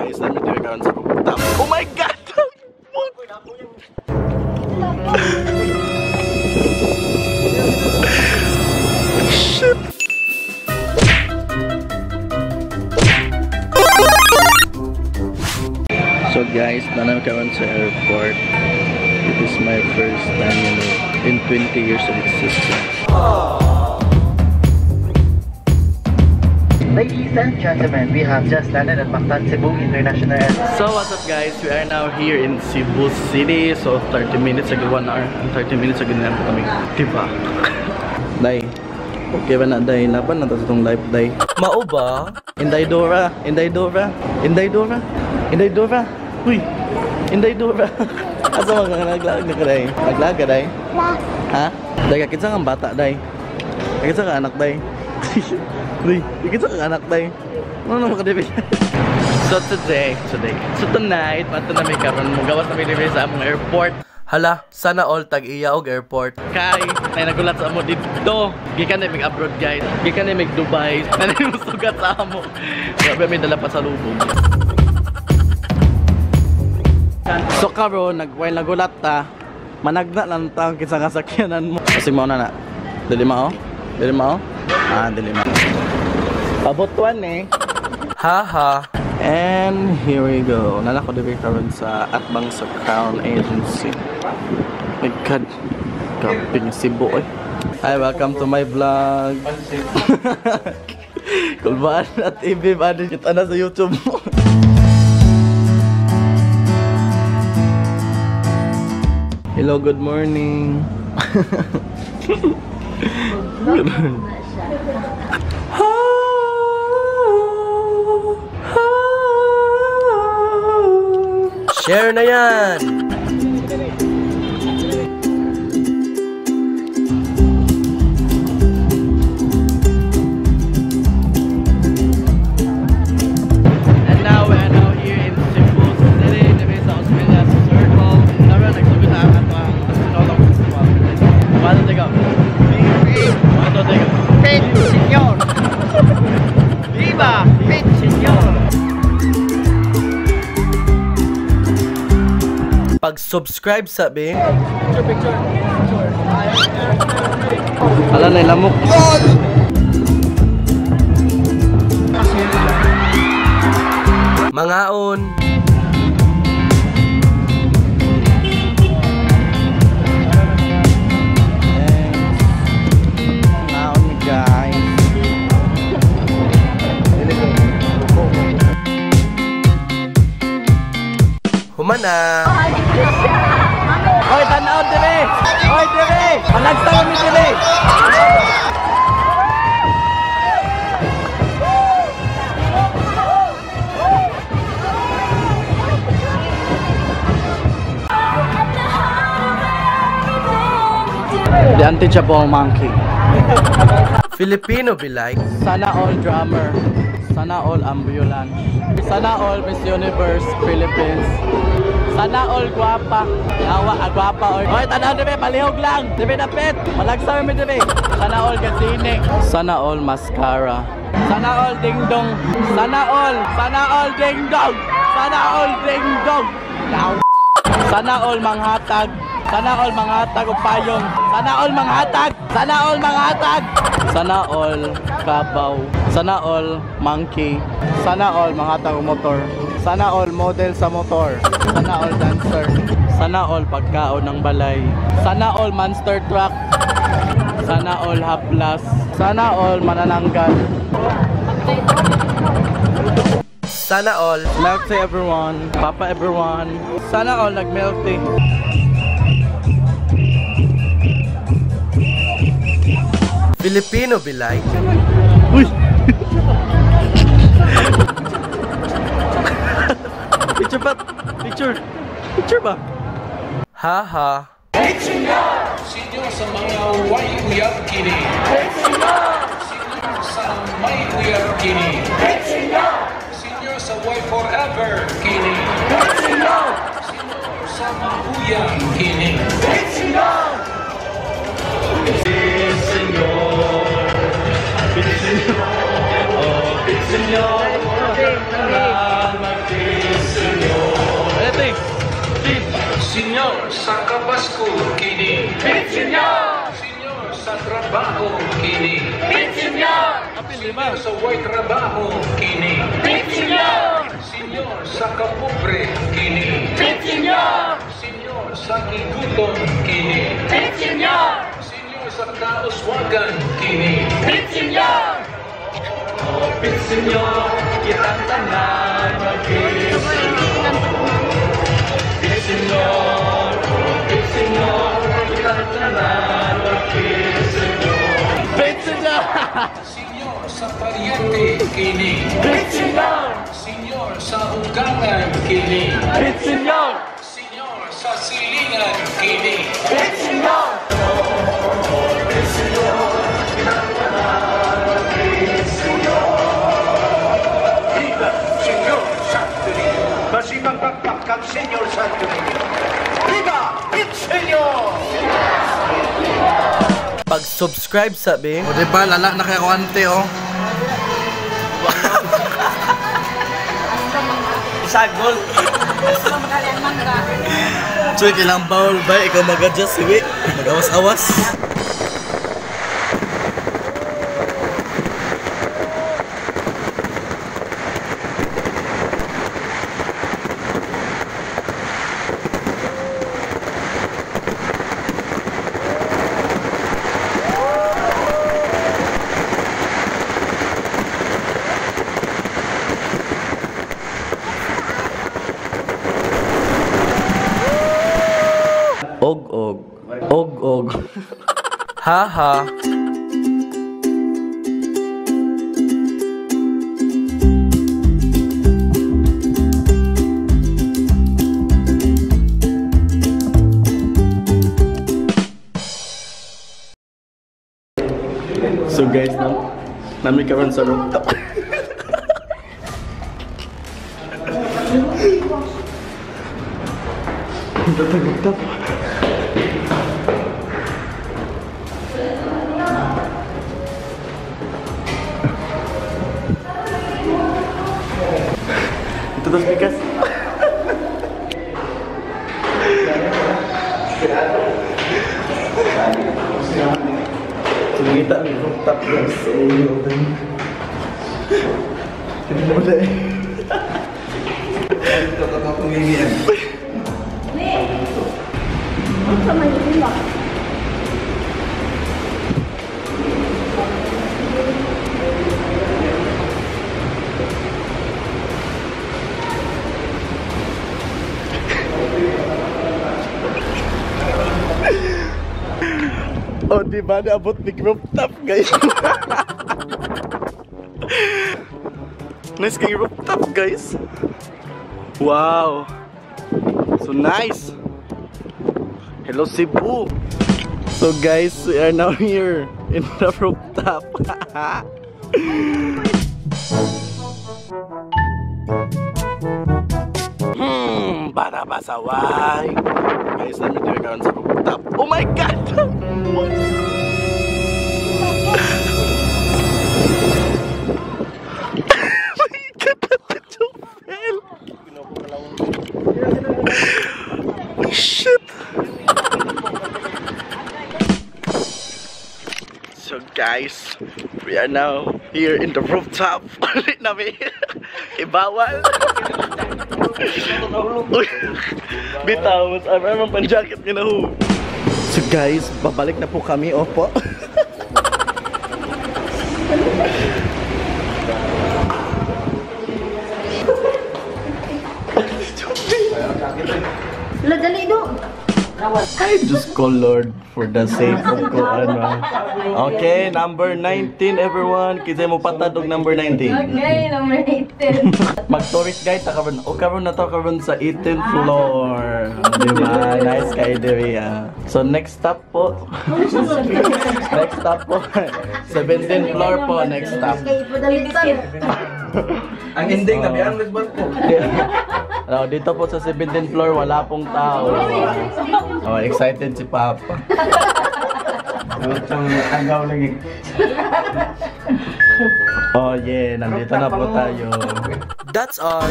guys, namin tayo karon sa rooftop. Oh my god! Shit! So guys, namin karon sa airport. It is my first time, you know, in 20 years of existence. Ladies and gentlemen, we have just landed at Cebu International Airport. So what's up guys, we are now here in Cebu City. So 30 minutes ago, 1 hour and 30 minutes ago na kami. Diba? Day, okay ba na day? Laban na itong live day. Mao ba? Inday Dora, Inday Dora, Inday Dora, Inday Dora. Uy, Inday Dora. Asa mga naglag na ka day? Naglag ka day? Ha? Day, kakit sa kang bata day? Kakit sa kang anak day? Day, kakit sa kang anak day? Ano naman ka day? So tonight, mato na may karon mo gawas na may delivery sa among airport. Hala, sana all tag-iya og airport. Kay, may nagulat sa amo dito. Gikan na mag-abroad guys. Gikan na mag-Dubai. Nanay mo sugat sa amo. Grabe may dala pa sa lubong. So karon, while nagulat ta, managna lang taong kinsa kasakyanan mo. Kasi mo na na. Dili mao? Dili mao? Ah, dili mao. Pabutuan eh. Haha. And here we go. Nala ko dito karon sa atbang sa Crown Agency. My God. Kaping Cebu eh. Hi, welcome to my vlog. Kulbaan at TV ba kita na sa YouTube mo. Hello, good morning. Share na yan! And now we are now here in Cebu City, the base of Australia's Circle. Naroon, nagsugot na ang Sinulog Festival. Paano tayo? Paano tayo? Pit, senyor! Viva! Pit, senyor! Pag-subscribe sabi. Picture. Hala na ilamok. Mangaon. Naon mi guys. Humana. Hoy, tanaw dire. Hoy, dire. Panagtaw mi dire. The untouchable monkey. Filipino be like. Sana all drummer. Sana all ambulance. Sana all Miss Universe Philippines. Sana all guwapa. Yawa, guwapa or. Hoy, tanaw dire, palihog lang. Dire na pet. Malagsaw mi dire. Sana all gasine. Sana all mascara. Sana all dingdong. Sana all dingdong. Sana all dingdong. Sana all manghatag. Sana all manghatag og payong. Sana all manghatag. Sana all manghatag. Sana all kabaw. Sana all monkey. Sana all manghatag og motor. Sana all model sa motor. Sana all dancer. Sana all pagkaon ng balay. Sana all monster truck. Sana all haplas. Sana all manananggal. Sana all. Milk tea everyone. Papa everyone. Sana all nag-milk tea. Filipino be like. Uy! Picture ba? Picture ba? Haha. Sinyo sa mga way-uyab kini. Sinyo sa may-uyab kini. Sinyo sa way forever kini. Sinyo sa mahuyang kini. Senyor, oh, Senyor, Senyor, sa kapasko kini. Senyor! Senyor, sa trabaho kini. Senyor! Senyor, sa way trabaho kini. Senyor! Senyor, sa kapobre kini. Senyor! Senyor, sa igutom kini. Senyor! Senyor, sa kauswagan kini. Senyor! Oh, Senyor, kitang tanan mag-isinyor. Senyor, Senyor, kitang tanan mag-isinyor. Senyor! Senyor, sa pariente kini. Senyor! Senyor, sa ugangan kini. Senyor! Senyor, sa silingan kini. Senyor! Senyor Santo Niño. Masibang pagpakang Senyor Santo Niño. Viva el Senyor! Pag-subscribe sabi. O diba, lala na kaya kuwante oh. Sagol! Choy, kailang bawal ba? Ikaw mag-adjust, siwi. Mag-awas-awas. Og-og. Og-og. Haha. So guys, nami karon sa rooftop. Rooftop. Ito tas bigas. Kita nih rooftop guys. Ini boleh. Oh, di ba naabot ni rooftop guys? Nice kay rooftop guys. Wow. So nice. Hello Cebu. So guys, we are now here in the rooftop. Para pasaway. Guys, namin tayo karon sa rooftop. Oh my god! Shit! So guys, we are now here in the rooftop. Ulit namin. Ibawal. Bitaw, mas amang pan-jacket nga na ho. So guys, babalik na po kami, opo. Dali do. I just call Lord for the sake of ko ano. Okay, number 19 everyone. Kisay mo patadog number 19. Okay, number 18. Mag-tourist guide ta karon. O karon na to karon sa 18th floor. Di ba? Nice kay Deria. So next stop po. Next stop po. 17th floor po next stop. Ang ending, tabihan ng barko. Dito po sa 17th floor wala pong tao. Oh, excited si Papa. Agaw lagi. Oh yeah, nandito na po tayo. That's all.